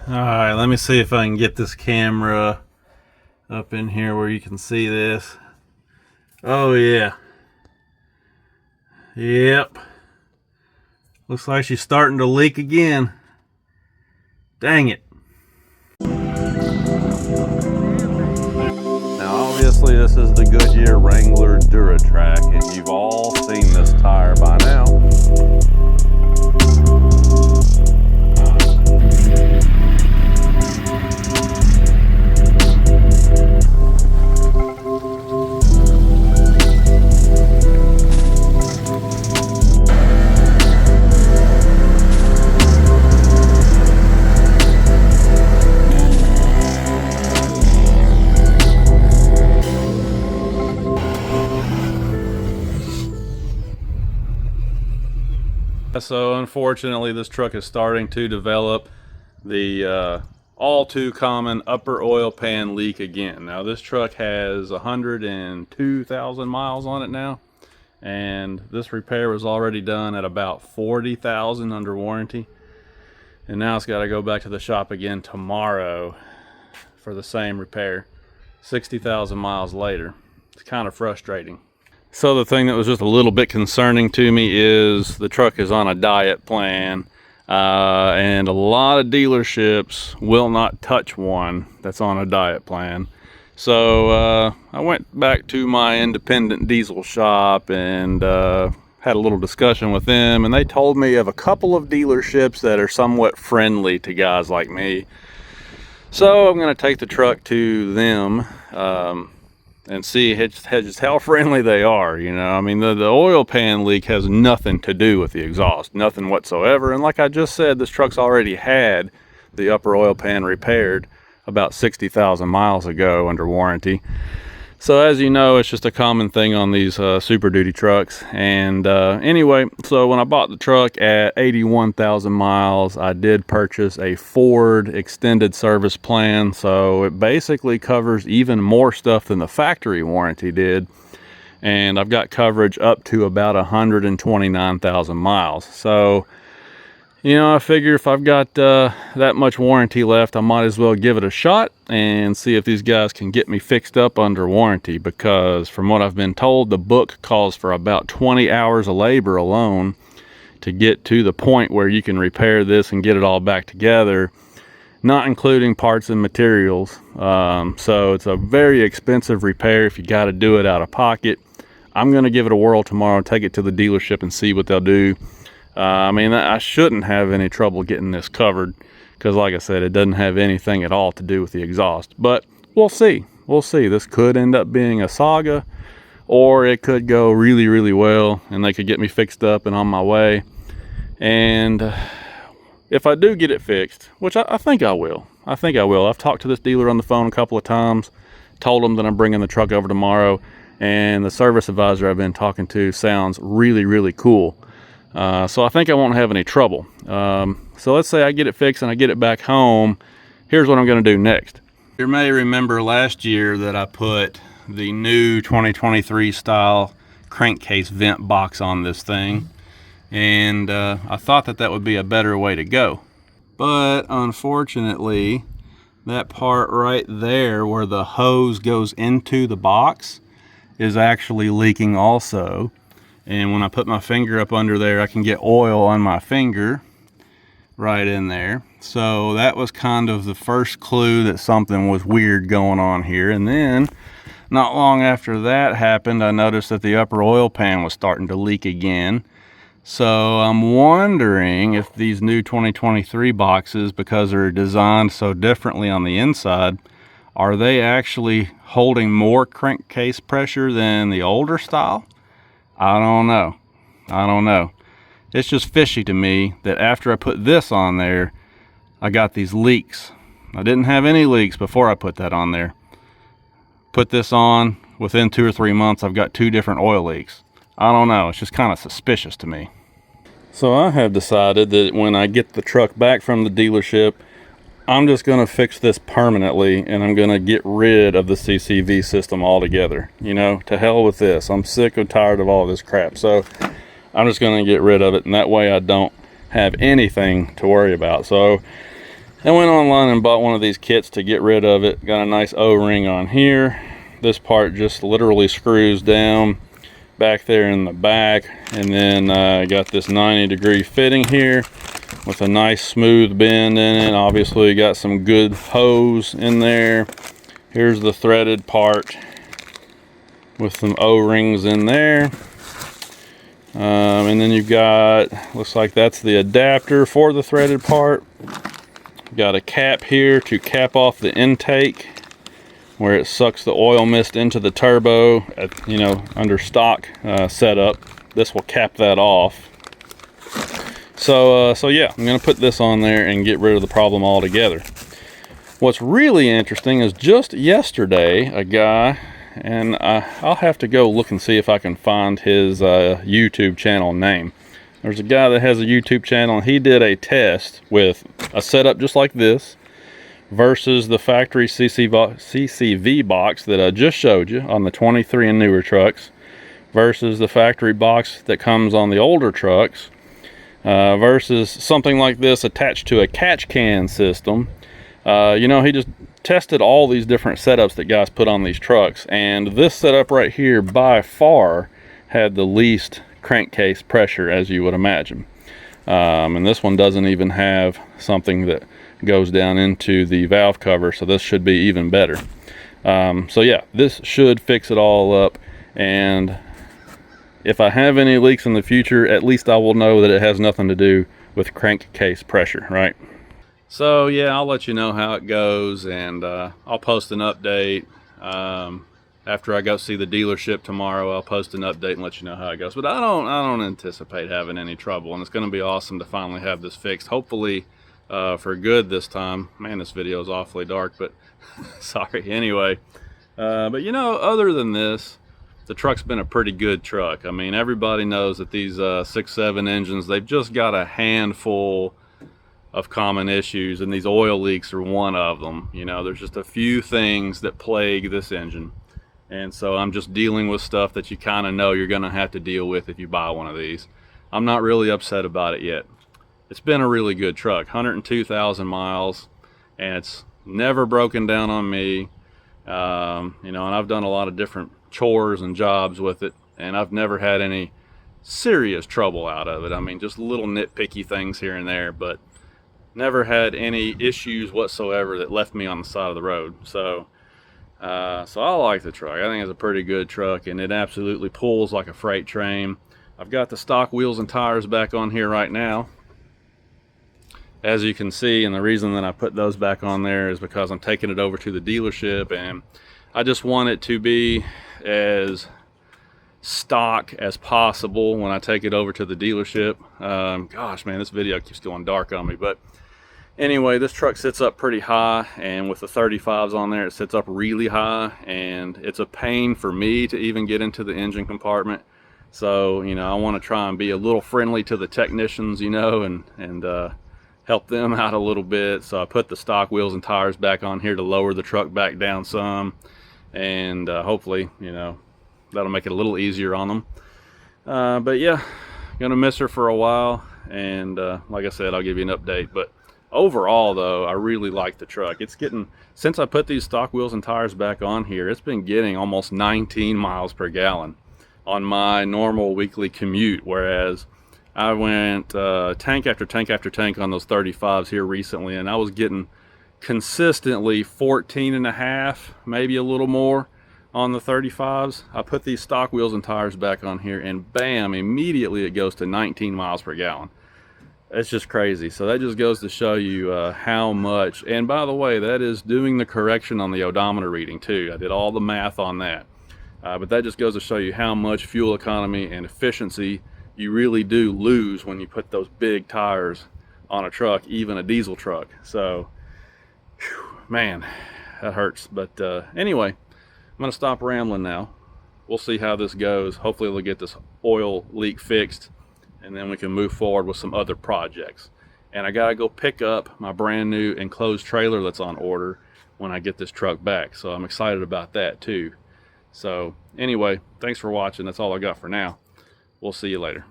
Alright, let me see if I can get this camera up in here where you can see this. Oh yeah. Yep. Looks like she's starting to leak again. Dang it. Now obviously this is the Goodyear Wrangler DuraTrack, and you've all seen this tire by now. So unfortunately this truck is starting to develop the all too common upper oil pan leak again. Now this truck has 102,000 miles on it now, and this repair was already done at about 40,000 under warranty, and now it's got to go back to the shop again tomorrow for the same repair 60,000 miles later. It's kind of frustrating. So the thing that was just a little bit concerning to me is the truck is on a diet plan, and a lot of dealerships will not touch one that's on a diet plan. So I went back to my independent diesel shop and had a little discussion with them, and they told me of a couple of dealerships that are somewhat friendly to guys like me. So I'm going to take the truck to them and see just how friendly they are. You know, I mean, the oil pan leak has nothing to do with the exhaust, nothing whatsoever. And like I just said, this truck's already had the upper oil pan repaired about 60,000 miles ago under warranty. So as you know, it's just a common thing on these Super Duty trucks. And anyway, so when I bought the truck at 81,000 miles, I did purchase a Ford extended service plan. So it basically covers even more stuff than the factory warranty did. And I've got coverage up to about 129,000 miles. So, you know, I figure if I've got that much warranty left, I might as well give it a shot and see if these guys can get me fixed up under warranty, because from what I've been told, the book calls for about 20 hours of labor alone to get to the point where you can repair this and get it all back together, not including parts and materials. So it's a very expensive repair if you got to do it out of pocket. I'm going to give it a whirl tomorrow, take it to the dealership and see what they'll do. I mean, I shouldn't have any trouble getting this covered, because like I said, it doesn't have anything at all to do with the exhaust. But we'll see. We'll see. This could end up being a saga, or it could go really, really well, and they could get me fixed up and on my way. And if I do get it fixed, which I think I will. I think I will. I've talked to this dealer on the phone a couple of times, told them that I'm bringing the truck over tomorrow, and the service advisor I've been talking to sounds really, really cool. So I think I won't have any trouble. So let's say I get it fixed and I get it back home. Here's what I'm going to do next. You may remember last year that I put the new 2023 style crankcase vent box on this thing, and I thought that would be a better way to go. But unfortunately, that part right there where the hose goes into the box is actually leaking also. And when I put my finger up under there, I can get oil on my finger right in there. So that was kind of the first clue that something was weird going on here. And then not long after that happened, I noticed that the upper oil pan was starting to leak again. So I'm wondering if these new 2023 boxes, because they're designed so differently on the inside, are they actually holding more crankcase pressure than the older style? I don't know. It's just fishy to me that after I put this on there, I got these leaks. I didn't have any leaks before I put that on there. Put this on, within 2 or 3 months, I've got 2 different oil leaks. I don't know, it's just kind of suspicious to me. So I have decided that when I get the truck back from the dealership, I'm just going to fix this permanently, and I'm going to get rid of the CCV system altogether. You know, to hell with this. I'm sick and tired of all this crap. So I'm just going to get rid of it, and that way I don't have anything to worry about. So I went online and bought one of these kits to get rid of it. Got a nice O-ring on here. This part just literally screws down back there in the back, and then got this 90-degree fitting here with a nice smooth bend in it. Obviously got some good hose in there. Here's the threaded part with some O-rings in there. And then you've got, looks like that's the adapter for the threaded part. Got a cap here to cap off the intake where it sucks the oil mist into the turbo at, you know, under stock setup. This will cap that off. So yeah, I'm gonna put this on there and get rid of the problem altogether. What's really interesting is just yesterday, a guy, and I'll have to go look and see if I can find his YouTube channel name. There's a guy that has a YouTube channel, and he did a test with a setup just like this versus the factory CCV box that I just showed you on the 23 and newer trucks versus the factory box that comes on the older trucks versus something like this attached to a catch can system. You know, he just tested all these different setups that guys put on these trucks, and this setup right here by far had the least crankcase pressure, as you would imagine. And this one doesn't even have something that goes down into the valve cover, so this should be even better. So yeah, this should fix it all up, and if I have any leaks in the future, at least I will know that it has nothing to do with crankcase pressure, right? So yeah, I'll let you know how it goes, and I'll post an update. After I go see the dealership tomorrow, I'll post an update and let you know how it goes. But I don't anticipate having any trouble, and it's going to be awesome to finally have this fixed. Hopefully for good this time. Man, this video is awfully dark, but sorry. Anyway, but you know, other than this, the truck's been a pretty good truck. I mean, everybody knows that these 6.7 engines, they've just got a handful of common issues, and these oil leaks are one of them. You know, there's just a few things that plague this engine. And so I'm just dealing with stuff that you kind of know you're going to have to deal with if you buy one of these. I'm not really upset about it yet. It's been a really good truck, 102,000 miles, and it's never broken down on me. You know, and I've done a lot of different chores and jobs with it, and I've never had any serious trouble out of it. I mean, just little nitpicky things here and there, but never had any issues whatsoever that left me on the side of the road. So I like the truck. I think it's a pretty good truck, and it absolutely pulls like a freight train. I've got the stock wheels and tires back on here right now, as you can see, and the reason that I put those back on there is because I'm taking it over to the dealership, and I just want it to be as stock as possible when I take it over to the dealership. Gosh, man, this video keeps going dark on me, but anyway, this truck sits up pretty high, and with the 35s on there, it sits up really high, and it's a pain for me to even get into the engine compartment. So, you know, I want to try and be a little friendly to the technicians, you know, and help them out a little bit. So I put the stock wheels and tires back on here to lower the truck back down some, and hopefully, you know, that'll make it a little easier on them. But yeah, gonna miss her for a while, and like I said, I'll give you an update. But overall though, I really like the truck. It's getting, since I put these stock wheels and tires back on here, it's been getting almost 19 miles per gallon on my normal weekly commute, whereas I went tank after tank after tank on those 35s here recently, and I was getting consistently 14 and a half, maybe a little more on the 35s. I put these stock wheels and tires back on here, and bam, immediately it goes to 19 miles per gallon. It's just crazy. So that just goes to show you how much, and by the way, that is doing the correction on the odometer reading too. I did all the math on that. But that just goes to show you how much fuel economy and efficiency you really do lose when you put those big tires on a truck, even a diesel truck. So, whew, man, that hurts. But anyway, I'm going to stop rambling now. We'll see how this goes. Hopefully we'll get this oil leak fixed, and then we can move forward with some other projects. And I got to go pick up my brand new enclosed trailer that's on order when I get this truck back. So I'm excited about that too. So anyway, thanks for watching. That's all I got for now. We'll see you later.